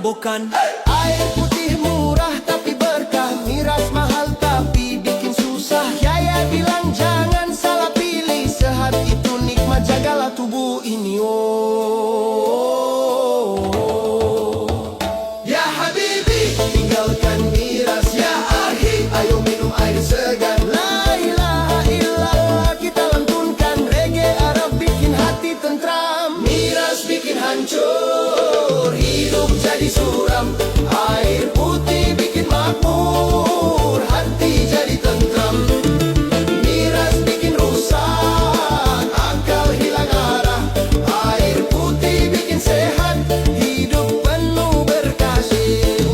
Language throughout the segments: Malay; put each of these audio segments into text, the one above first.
mabukkan. Air putih murah tapi berkah, miras mahal tapi bikin susah. Yaya bilang jangan salah pilih, sehat itu nikmat, jagalah tubuh ini. Oh, ya Habibi, tinggalkan miras ya akhi, ayo minum air segar. La ilaha illallah, kita lantunkan reggae Arab bikin hati tentram. Miras bikin hancur, hidup jadi suram. Air putih bikin makmur, hati jadi tentram. Miras bikin rusak, akal hilang arah. Air putih bikin sehat, hidup penuh berkasih.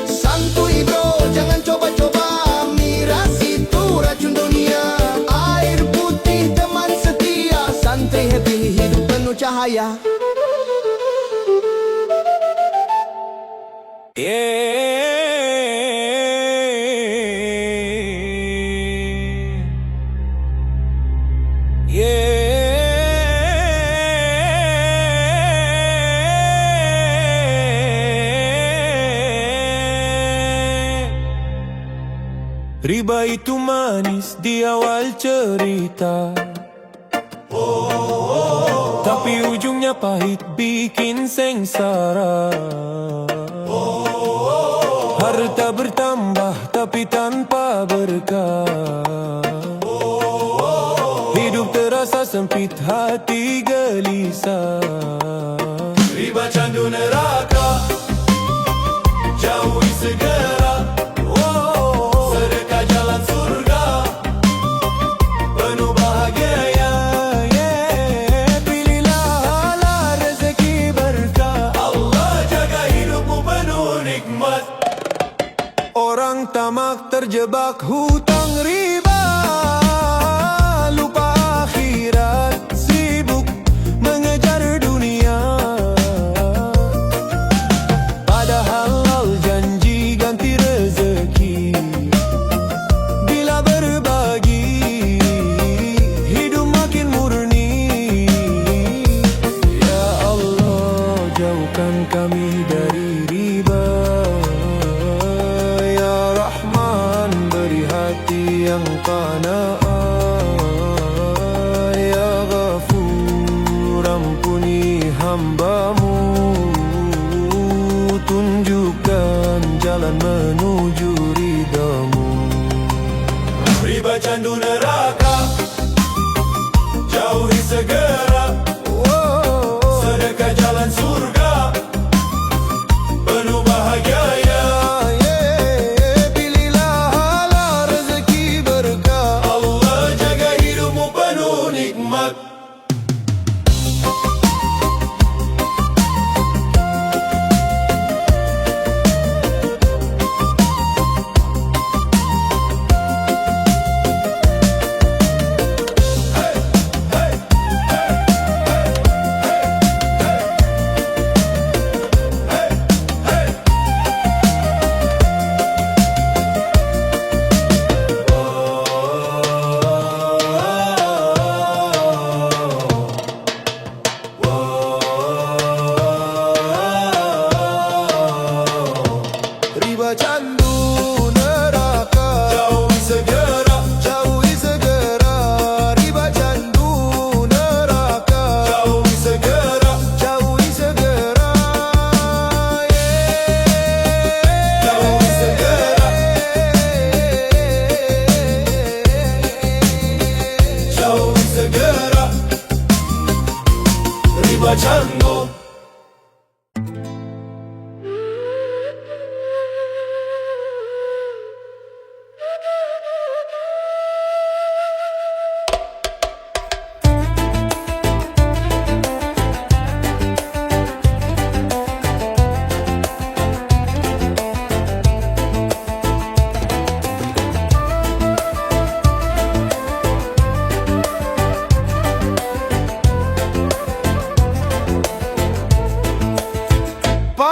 Santuy bro, jangan coba-coba, miras itu racun dunia. Air putih teman setia, santri happy, hidup penuh cahaya. Riba itu manis di awal cerita, tapi ujungnya pahit bikin sengsara. Harta bertambah tapi tanpa berkah, hidup terasa sempit, hati gelisah. Riba candu neraka, jauhi segera. Sedekah jalan surga, penuh bahagia ya. Pilihlah halal rezeki berkah, Allah jaga hidupmu penuh nikmat. Orang tamak terjebak hutang riba, lupa akhirat, sibuk mengejar dunia. Padahal janji ganti rezeki, bila berbagi hidup makin murni. Ya Allah, jauhkan kami dari riba. Ya Rahman, beri hati yang qanaah. Ya Ghafur, ampuni hamba-Mu, tunjukkan jalan menuju ridha-Mu. Riba candu neraka, jauhi segera. Sedekah jalan surga, penuh bahagia ya. Pilihlah halal rezeki berkah, Allah jaga hidupmu penuh nikmat.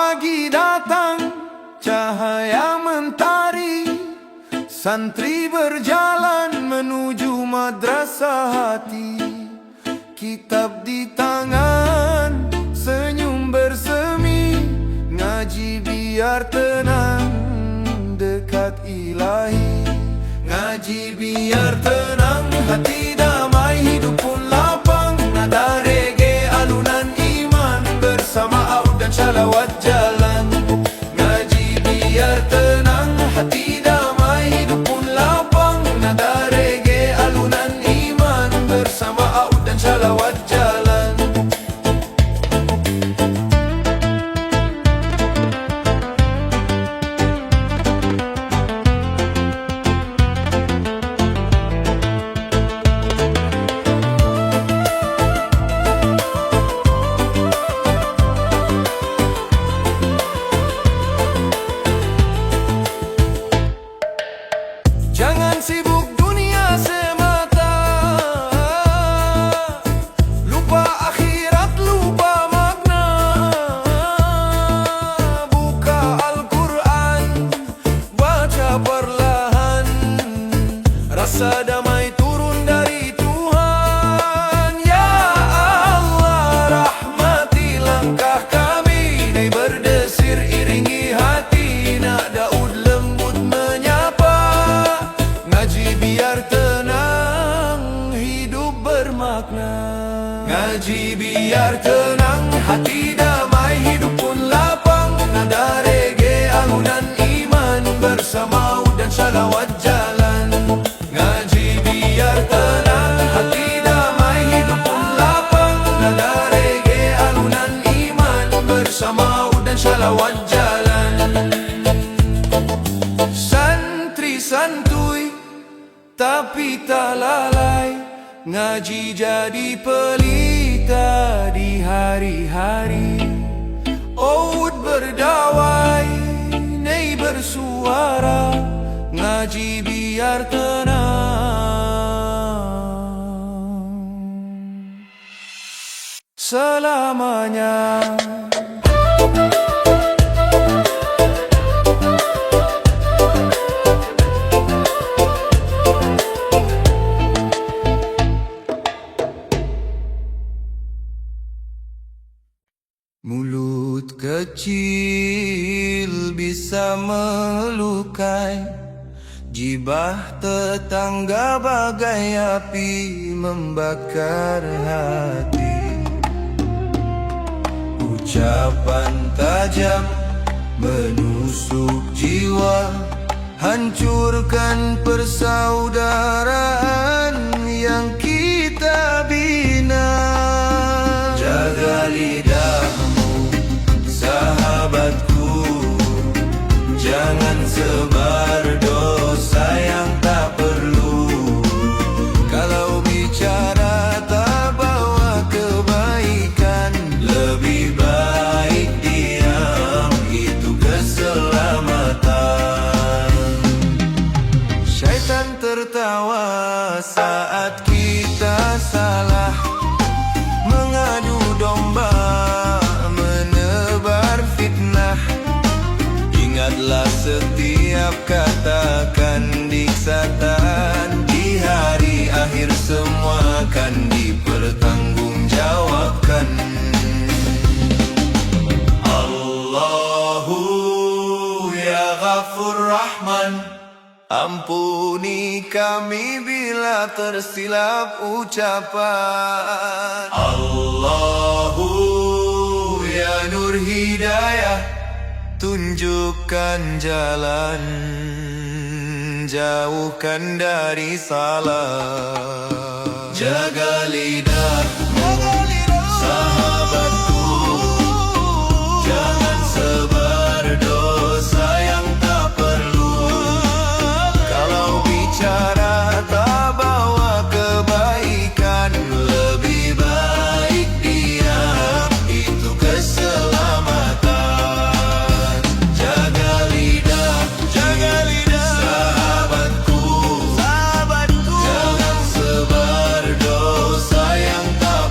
pagi datang, cahaya mentari, santri berjalan menuju madrasah hati. Kitab di tangan, senyum bersemi, ngaji biar tenang dekat ilahi. Ngaji biar tenang, hati damai, hidup pun lapang. Nada reggae, alunan iman, bersama aud dan shalawat jalan. Ngaji biar tenang, hati damai, hidup pun lapang. Nada reggae, alunan iman, bersama aud dan shalawat jalan. Jangan sibuk dunia semata, lupa akhirat, lupa makna. Buka Al-Quran, baca perlahan, rasa damai turun dari Tuhan. Ya Allah, rahmati langkah kami, dai berdesir iringi hati, nak daud lembut menyapa. Ngaji biar tenang, hidup bermakna. Ngaji biar tenang, hati damai, hidup pun lapang. Nada reggae, alunan iman, bersama aud dan shalawat jalan. Ngaji biar tenang, hati damai, hidup pun lapang. Nada reggae, alunan iman, bersama aud dan shalawat jalan. Santri santuy tapi tak lalai, ngaji jadi pelita di hari-hari. Aud berdawai, nei bersuara, ngaji biar tenang selamanya. Mulut kecil bisa melukai, jibah tetangga bagai api membakar hati. Ucapan tajam menusuk jiwa, hancurkan persaudaraan yang kita bina. Jaga lidahmu, sahabatku, jangan sebar dosa yang tak perlu. Kalau bicara tak bawa kebaikan, lebih baik diam, itu keselamatan. Syaitan tertawa saat kita salah, mengadu domba, menebar fitnah. Ingatlah setiap katakan diksatan, di hari akhir semua akan dipertanggungjawabkan. Allahu ya Ghafur Rahman, ampuni kami bila tersilap ucapan. Allahu ya Nur Hidayah, tunjukkan jalan, jauhkan dari salah. Jaga lidah, sahabatku, jangan sebar dosa yang tak perlu. Kalau bicara tak bawa kebaikan, lebih baik diam, itu keselamatan. Jaga lidah, sahabatku, jangan sebar dosa yang tak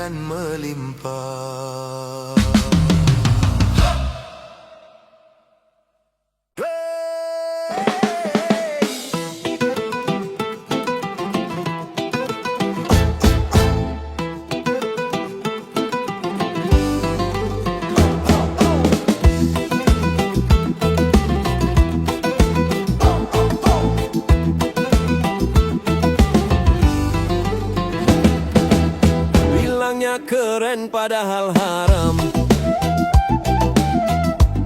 akan melimpah. Bilangnya keren padahal haram,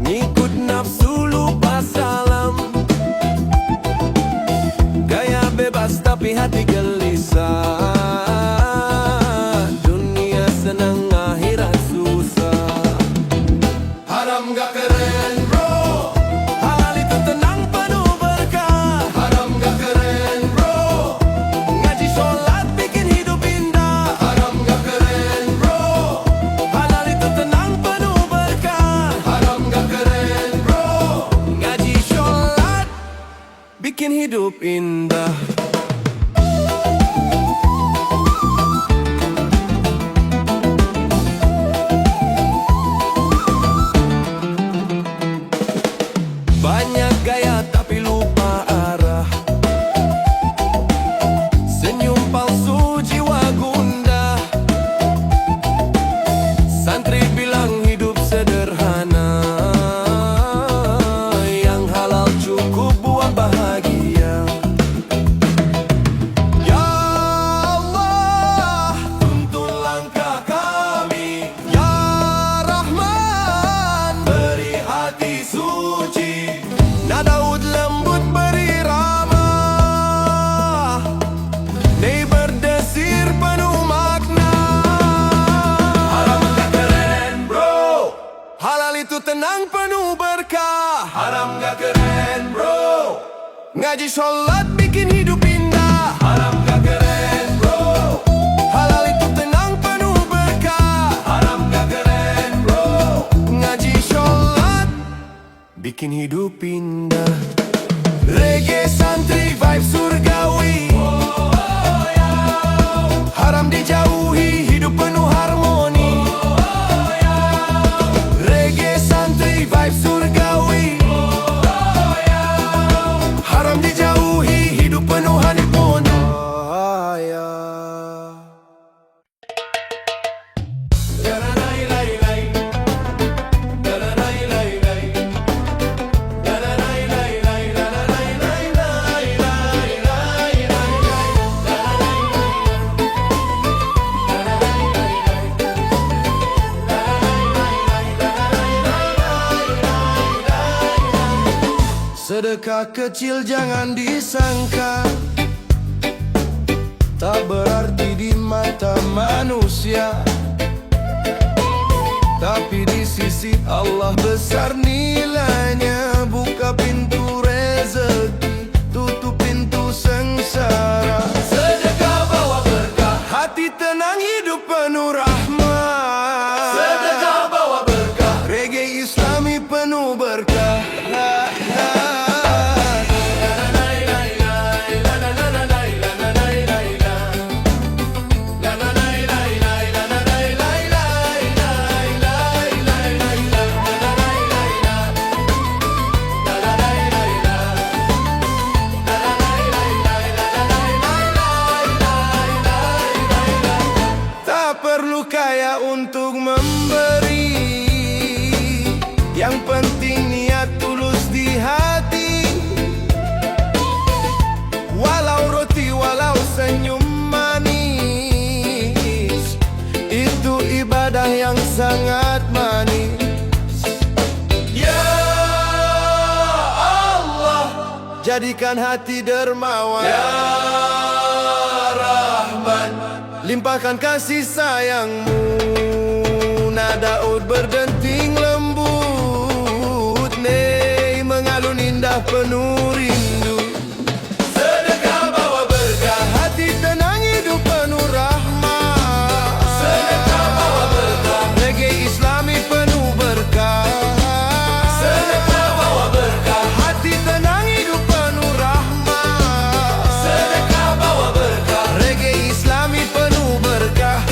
ngikut nafsu lupa salam, gaya bebas tapi hati gelisah, dunia senang akhirat susah. Haram gak keren bro, halal itu tenang penuh berkah. Haram gak keren bro, ngaji sholat bikin hidup indah. Haram gak keren bro, halal itu tenang penuh berkah. Haram gak keren bro, ngaji sholat bikin hidup indah. Banyak gaya tapi lupa arah, senyum palsu jiwa gundah. Santri bilang hidup sederhana, yang halal cukup buat bahagia. Ya Allah, tuntun langkah kami. Ya Rahman, beri hati suci. Daud lembut berirama, nih berdesir penuh makna. Haram gak keren bro, halal itu tenang penuh berkah. Haram gak keren bro, ngaji sholat bikin hidup indah. Haram gak keren bro, halal itu tenang penuh berkah. Haram gak keren bro, ngaji sholat bikin hidup indah. Reggae santri vibe surgawi, haram dijauhi, hidup penuh harmoni. Reggae santri vibe surgawi, haram dijauhi, hidup penuh harmoni. Sedekah kecil jangan disangka tak berarti di mata manusia, tapi di sisi Allah besar nilainya. Buka pintu rezeki, tutup pintu sengsara. Sedekah bawa berkah, hati tenang, hidup penuh rahmat. Sedekah bawa berkah, reggae islami penuh berkah. Perlu kaya untuk memberi, yang penting niat tulus di hati. Walau roti, walau senyum manis, itu ibadah yang sangat manis. Ya Allah, jadikan hati dermawan. Ya Rahman, limpahkan kasih sayangmu. Daud berdenting lembut, nih mengalun indah penuh rindu. Sedekah bawa berkah, hati tenang, hidup penuh rahmat. Sedekah bawa berkah, reggae islami penuh berkah. Sedekah bawa berkah, hati tenang, hidup penuh rahmat. Sedekah bawa berkah, reggae islami penuh berkah.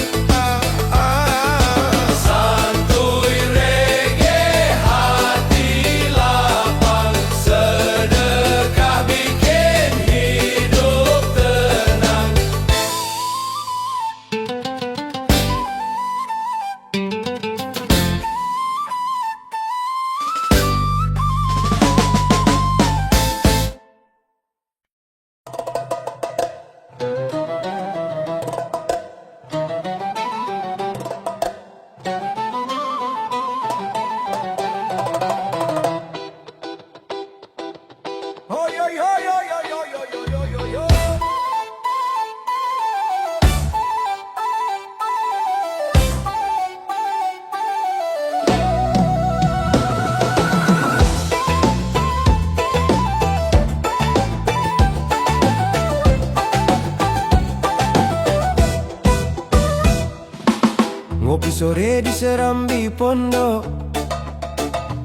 Sore di Serambi Pondok,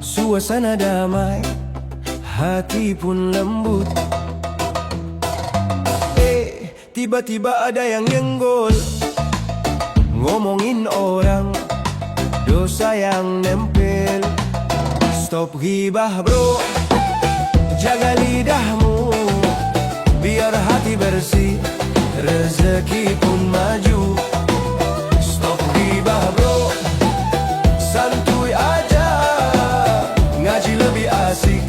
suasana damai, hati pun lembut. Tiba-tiba ada yang nyenggol, ngomongin orang, dosa yang nempel. Stop ghibah bro, jaga lidahmu, biar hati bersih, rezeki pun maju. Stop ghibah bro, santuy aja, ngaji lebih asik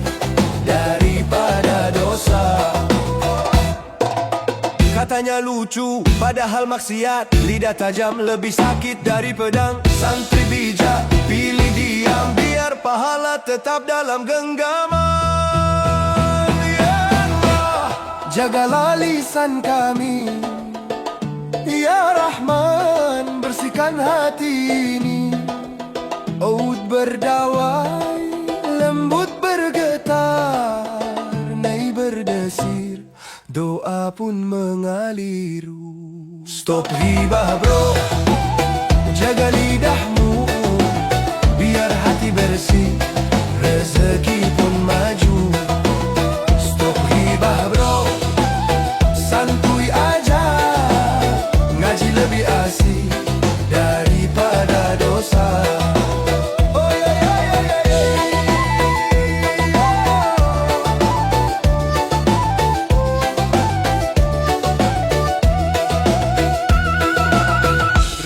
daripada dosa. Katanya lucu, padahal maksiat. Lidah tajam lebih sakit dari pedang. Santri bijak, pilih diam, biar pahala tetap dalam genggaman. Ya Allah, jagalah lisan kami, Ya Rahman, bersihkan hati ini. Oud berdawai, lembut bergetar, nai berdesir, doa pun mengalir. Stop ghibah bro, jaga lidahmu, biar hati bersih, rezeki pun maju. Stop ghibah bro, santuy aja, ngaji lebih asik daripada dosa. Oh ya ya ya ya ya.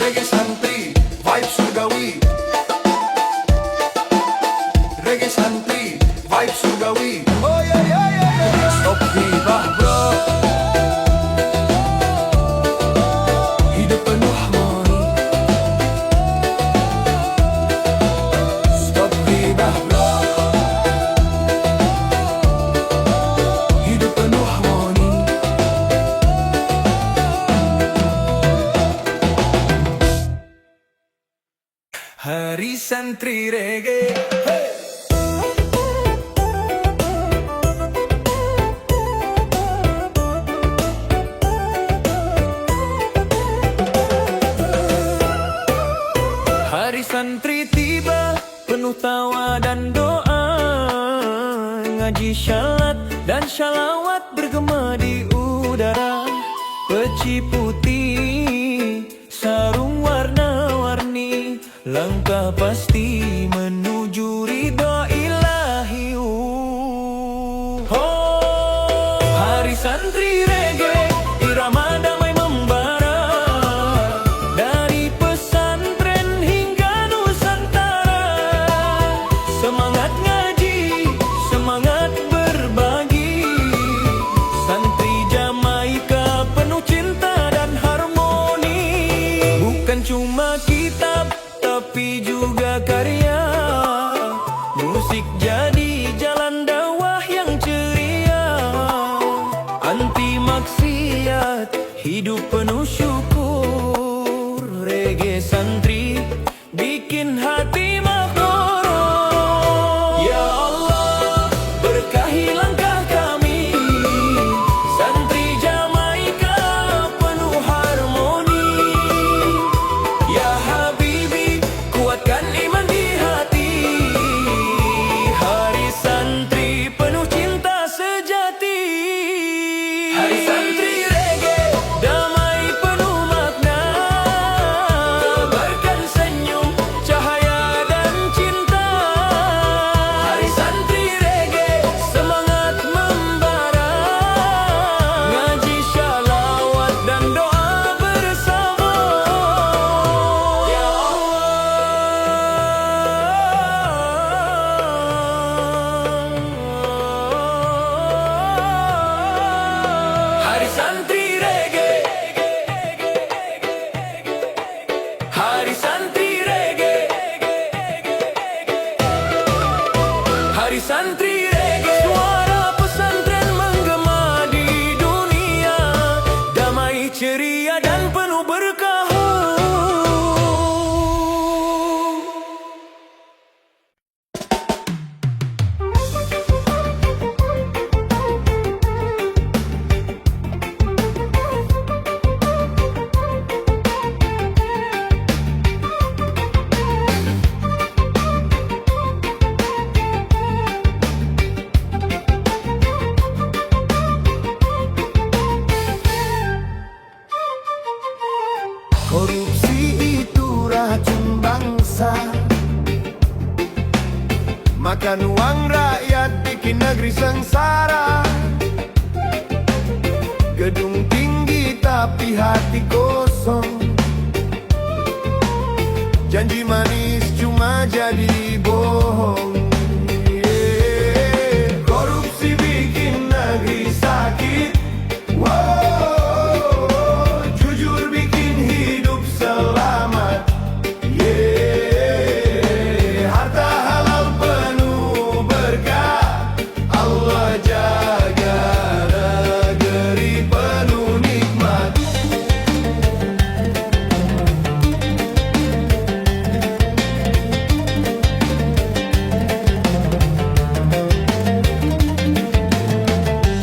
Reggae santri, vibe surgawi. Reggae santri, vibe surgawi. Oh ya ya ya ya. Stop ghibah bro, hidup penuh harmoni. Stop ghibah bro, hidup penuh harmoni. Hari Santri Reggae. Hari santri tiba, penuh tawa dan doa, ngaji syalat dan syalawat bergema di udara. Peci putih, sarung warna-warni, langkah pasti menuju ridho ilahi. Oh, hari santri reggae, irama damai membara, dari pesantren hingga Nusantara. Semangat ngaji, semangat berbagi, santri Jamaika penuh cinta dan harmoni. Bukan cuma kitab, tapi juga karya, musik jadi jalan dakwah yang ceria. Anti maksiat, hidup penuh syukur. Reggae santri bikin hati makmur. Ya Allah, berkahi langkah kami, santri Jamaika penuh harmoni. Ya Habibi, kuatkan iman di hati, hari santri penuh cinta sejati. Hari santri reggae, damai penuh makna, tebarkan senyum, cahaya dan cinta. Hari santri reggae, semangat membara, ngaji syalawat dan doa bersama. Ya Allah, hari santri reggae, hari santri reggae, hari santri reggae. Suara pesantren menggema di dunia, damai ceria dan penuh berkah. Korupsi itu racun bangsa, makan uang rakyat bikin negeri sengsara. Gedung tinggi tapi hati kosong, janji manis cuma jadi bohong. Korupsi bikin negeri sakit, wow. Jujur bikin hidup selamat, harta halal penuh berkah. Allah jaga negeri penuh nikmat.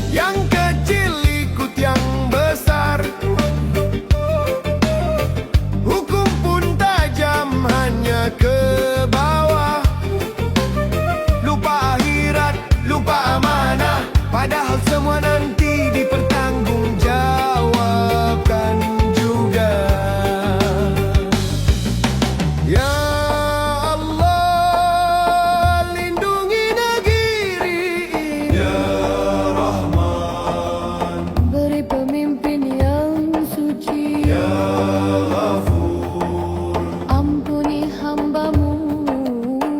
Yang kecil ikut yang besar, hukum pun tajam hanya ke bawah. Lupa akhirat, lupa amanah, padahal semua nanti dipertanggungjawabkan juga. Ya Allah, lindungi negeri ini. Ya Rahman, Beri pemimpin yang suci, Ya Ghafur, ampuni hamba-Mu.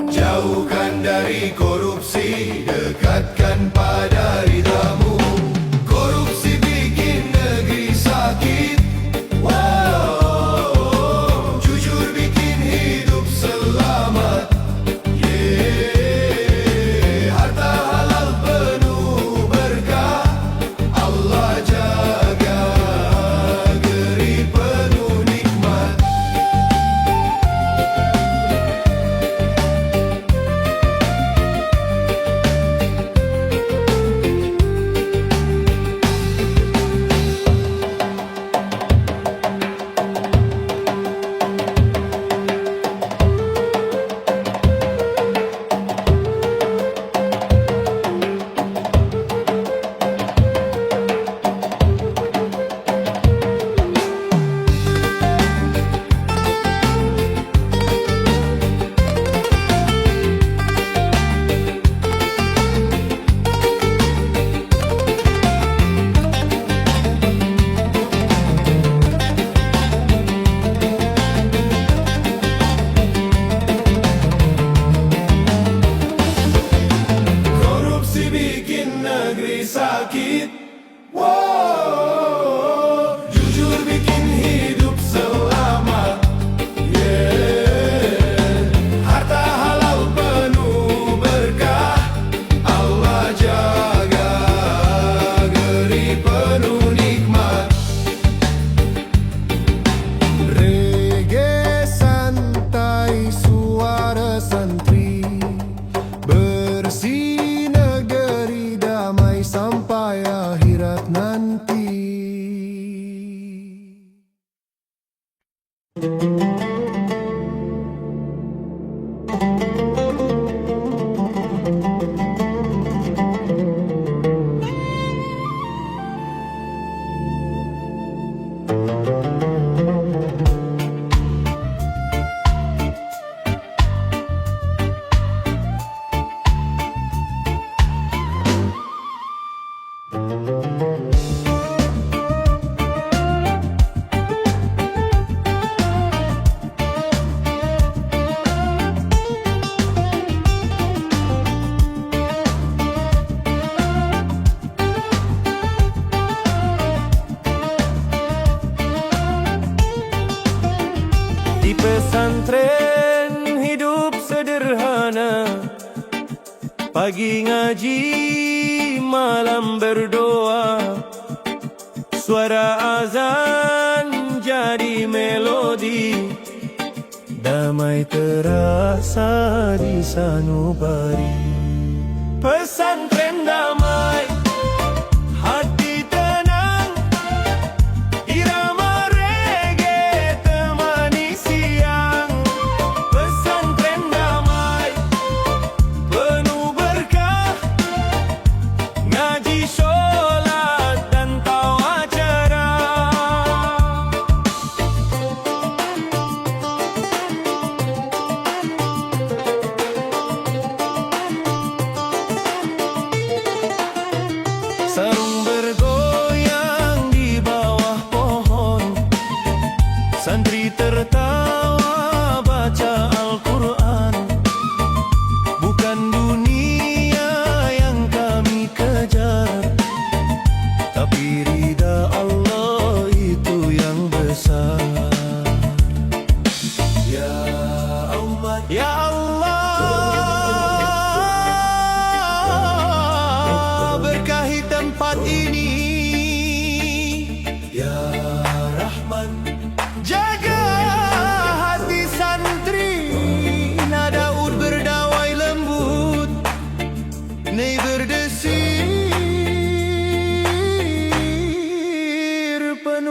jauhkan dari korupsi, dekatkan pada ridha-Mu. Korupsi bikin negeri sakit, wow. Jujur bikin hidup selamat, harta halal penuh berkah. Allah jaga negeri penuh nikmat. Korupsi bikin negeri sakit, wow. Jujur bikin hidup selamat, harta halal penuh berkah. Allah jaga negeri penuh nikmat. Reggae santai, suara santri, bersih negeri damai sampai akhirat nanti. Di pesantren hidup sederhana, pagi ngaji, malam berdoa. Suara azan jadi melodi, damai terasa di sanubari. Pesantren damai, hati tenang, irama reggae temani siang. Pesantren damai, penuh berkah, ngaji sholat dan tahu acara.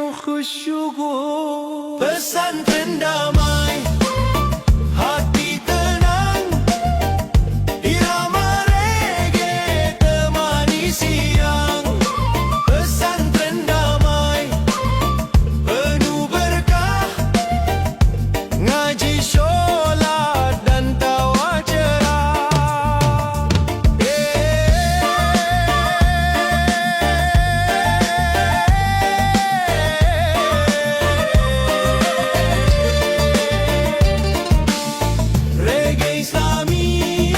penuh khusyuk. Pesantren damai, hati tenang, irama reggae temani siang. Pesantren damai, penuh berkah, ngaji sholat dan tawa cerah. Reggae Islami,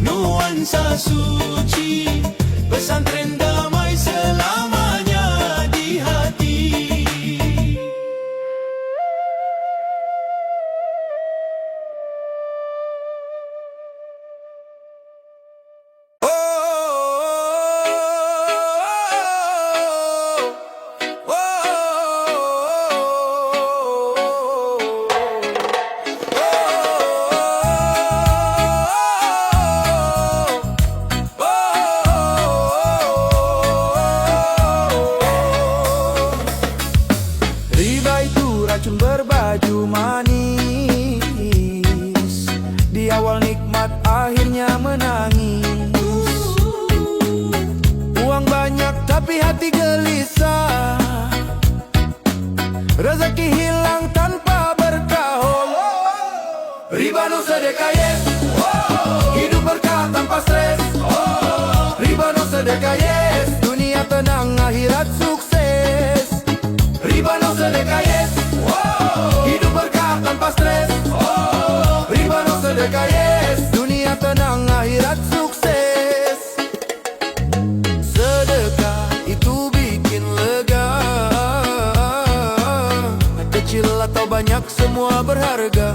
nuansa suci, pesantren damai selamanya di hati. Riba itu racun berbaju manis, di awal nikmat akhirnya menangis. Uang banyak tapi hati gelisah, rezeki hilang tanpa berkah. Riba no sedekah yes, hidup berkah tanpa stres. Riba no sedekah yes, dunia tenang akhirat sukses. Riba no sedekah yes, hidup berkah tanpa stres. Riba no sedekah yes, dunia tenang akhirat sukses. Sedekah itu bikin lega, kecil atau banyak semua berharga.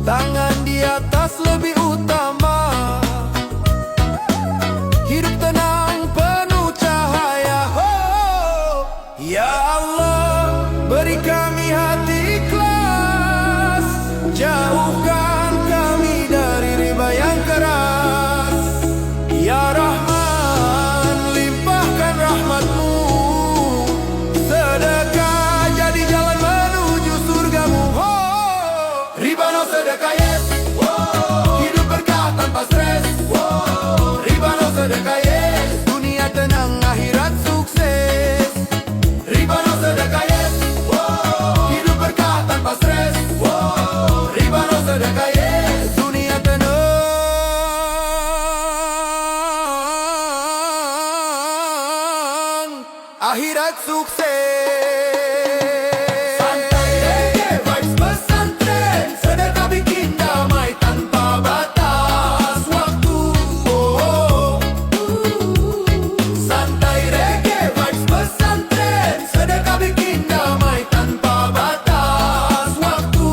Tangan di atas lebih utama, hidup tenang penuh cahaya. Ya Allah, beri kami hati ikhlas, jauhkan kami dari riba yang keras. Ya Rahman, limpahkan rahmat-Mu, sedekah jadi jalan menuju surgamu. Riba no sedekah yes, hidup berkah tanpa stres. Riba no sedekah yes, dunia tenang akhirat sukses. Riba no sedekah yes, hidup berkah tanpa stres. Riba no sedekah yes, dunia tenang akhirat sukses. Santai reggae vibes pesantren, sedekah bikin damai tanpa batas waktu. Santai reggae vibes pesantren, sedekah bikin damai tanpa batas waktu.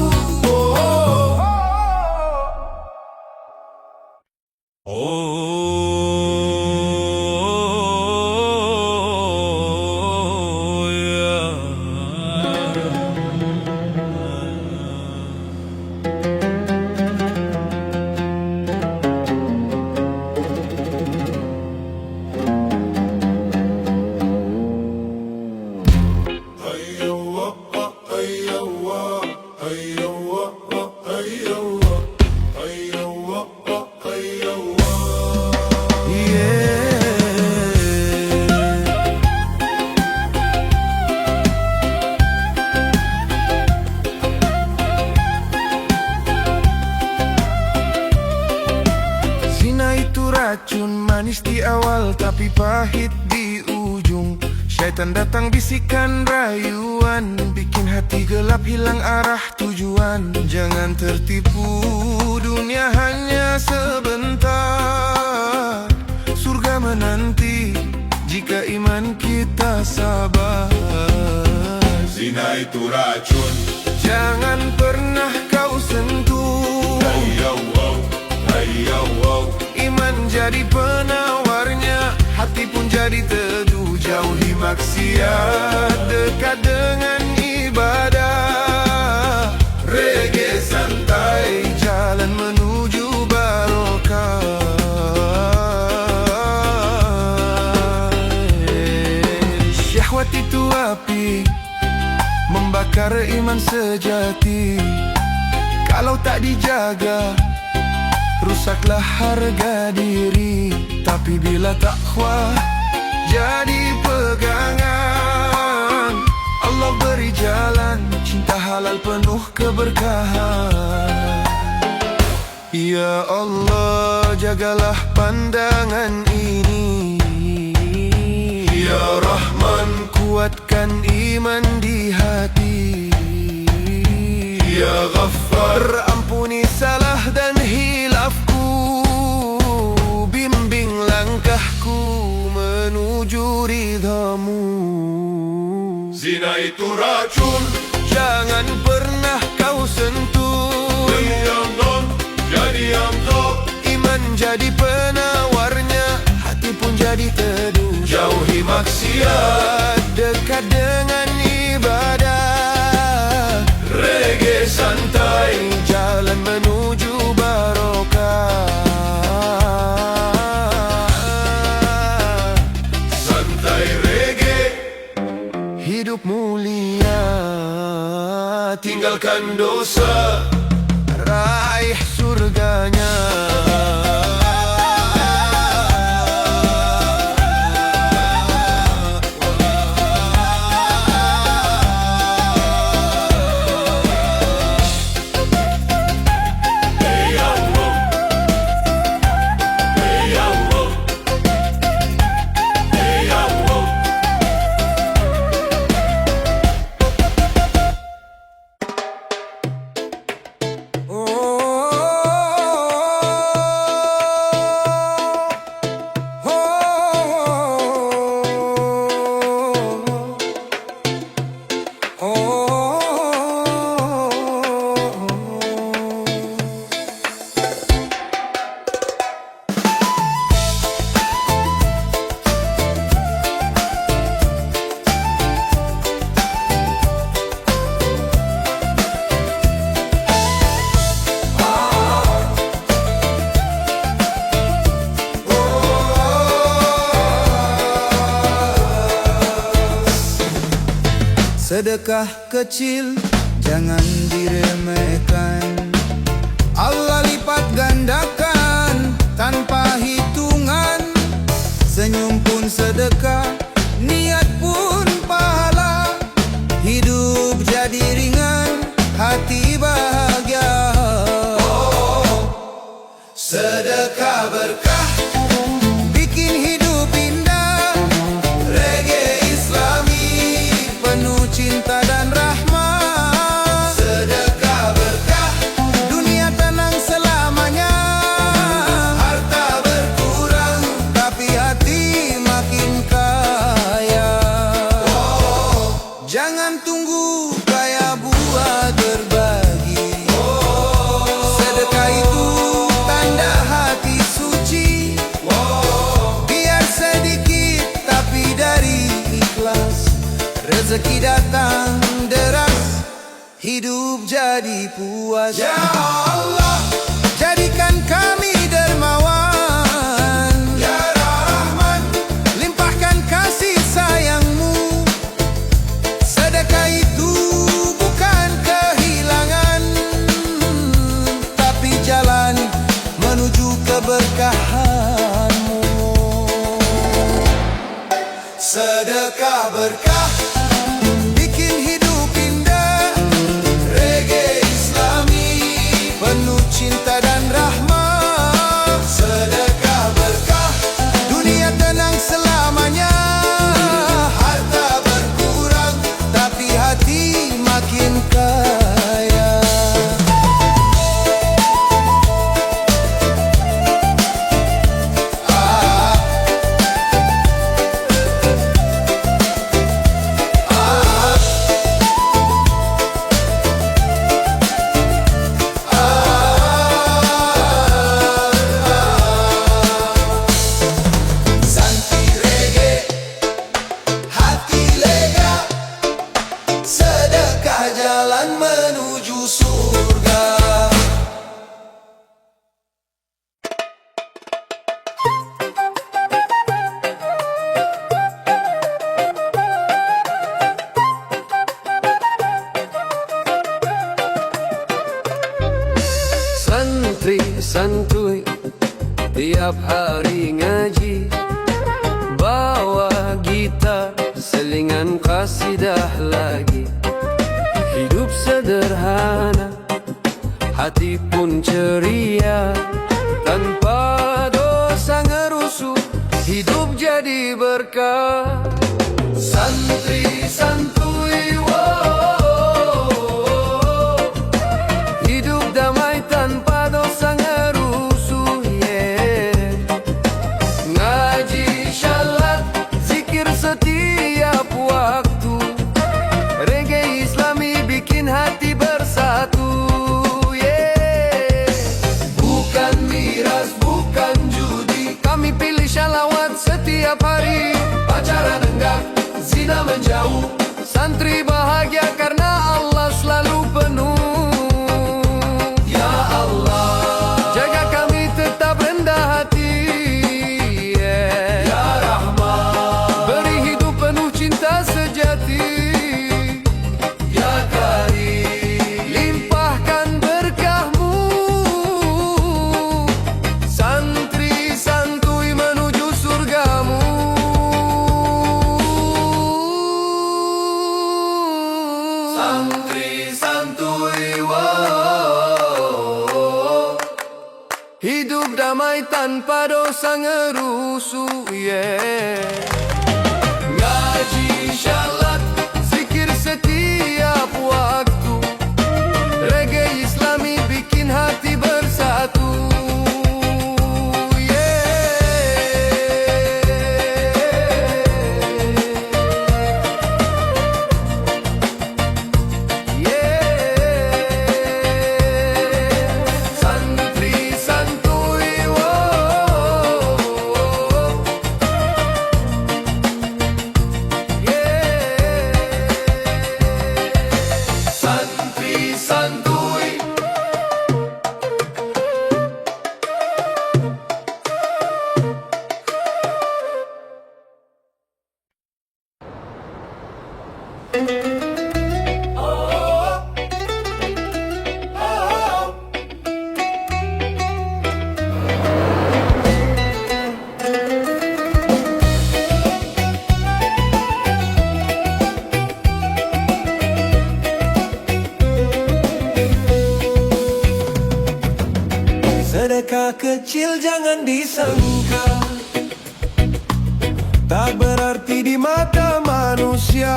Zina itu racun, manis di awal tapi pahit di ujung. Syaitan datang bisikan rayuan, bikin hati gelap hilang arah tujuan. Jangan tertipu, dunia hanya sebentar, surga menanti jika iman kita sabar. Zina itu racun, Jangan pernah kau sentuh, iman jadi penawarnya, hati pun jadi teduh. Jauhi maksiat, dekat dengan ibadah. Reggae santai, jalan menuju barokah. Syahwat itu api membakar iman sejati. Kalau tak dijaga, rusaklah harga diri. Tapi bila takwa jadi pegangan, Allah beri jalan cinta halal penuh keberkahan. Ya Allah, jagalah pandangan ini. Ya Rahman, kuatkan iman di hati. Ya Ghaffar, ampuni salah dan hilafku. Bimbing langkahku menuju ridhamu. Zina itu racun, Jangan pernah kau sentuh. demi Allah jadi amdoh. Iman jadi penawarnya, hati pun jadi teduh. Jauhi maksiat, Dekat dengan ibadah. reggae santai, Jalan menuju barokah. santai reggae. Hidup mulia, Tinggalkan dosa, raih surganya. hey Allah, hey Allah, hey Allah. Sedekah kecil jangan diremehkan. Allah lipat gandakan tanpa hitungan. Senyum pun sedekah, niat pun pahala. Hidup jadi ringan, hati bahagia. Sedekah berkah, bikin hidup indah. Reggae Islami penuh cinta dan rahmat. Sedekah berkah, dunia tenang selamanya. Harta berkurang, tapi hati makin kaya. Jangan tunggu kaya buat berbagi. Sedekah itu tanda hati suci. Biar sedikit tapi dari ikhlas. Rezeki datang deras, hidup jadi puas. Ya Allah, jadikan kami dermawan. Ya Rahman, limpahkan kasih sayang-Mu. Sedekah itu bukan kehilangan, tapi jalan menuju keberkahan-Mu. Sedekah berkah, bikin hidup indah. Reggae Islami penuh cinta dan rahmat. Sedekah berkah, dunia tenang selamanya. Harta berkurang, tapi hati makin kaya. Setiap hari ngaji, bawa gitar, selingan kasidah lagi. Hidup sederhana, hati pun ceria, tanpa dosa ngerusuh, hidup jadi berkah. Santri santuy, wow, hidup damai tanpa dosa ngerusuh, yeah. Ngaji syalat, zikir setiap waktu, reggae islami bikin hati bersatu, yeah. Bukan miras, bukan judi, kami pilih syalawat setiap hari. Pacaran enggak, zina menjauh, santri bahagia karena Allah selalu penuh. Ya Allah, jaga kami tetap rendah hati, yeah. Ya Rahman, beri hidup penuh cinta sejati. Ya Karim, limpahkan berkahmu, santri santuy menuju surgamu. Santri santuy, wow, hidup damai tanpa dosa ngerusuh, yeah. Ngaji syalat, zikir setiap waktu, reggae islami bikin hati bersatu, santri santuy, wow, santri santuy. Sedekah kecil jangan disangka, tak berarti di mata manusia,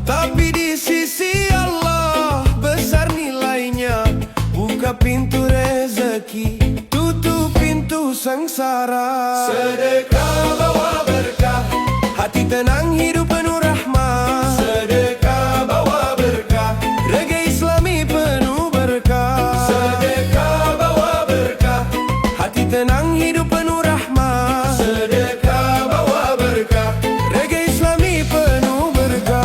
tapi di sisi Allah besar nilainya. Buka pintu rezeki, tutup pintu sengsara. Sedekah bawa berkah, hati tenang hidup penuh rahmat. Sedekah bawa berkah, reggae islami penuh berkah. Sedekah bawa berkah, hati tenang hidup penuh rahmat. Sedekah bawa berkah, reggae islami penuh berkah.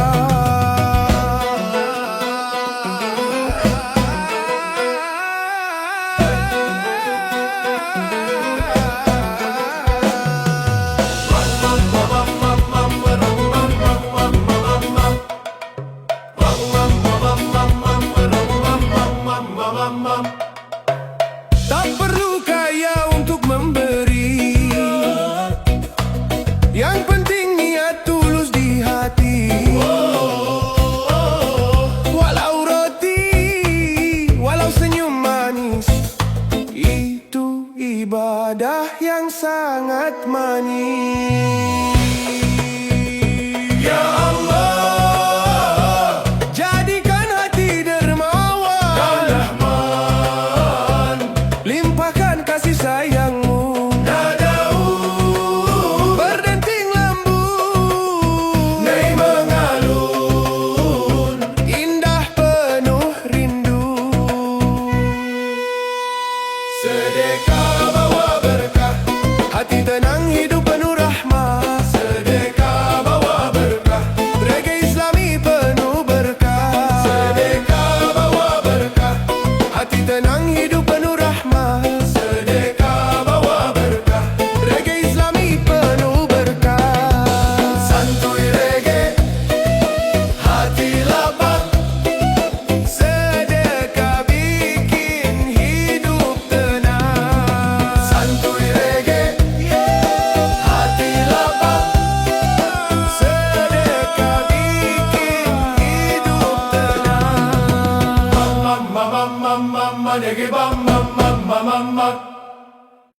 nyege bam bam bam bam bam bam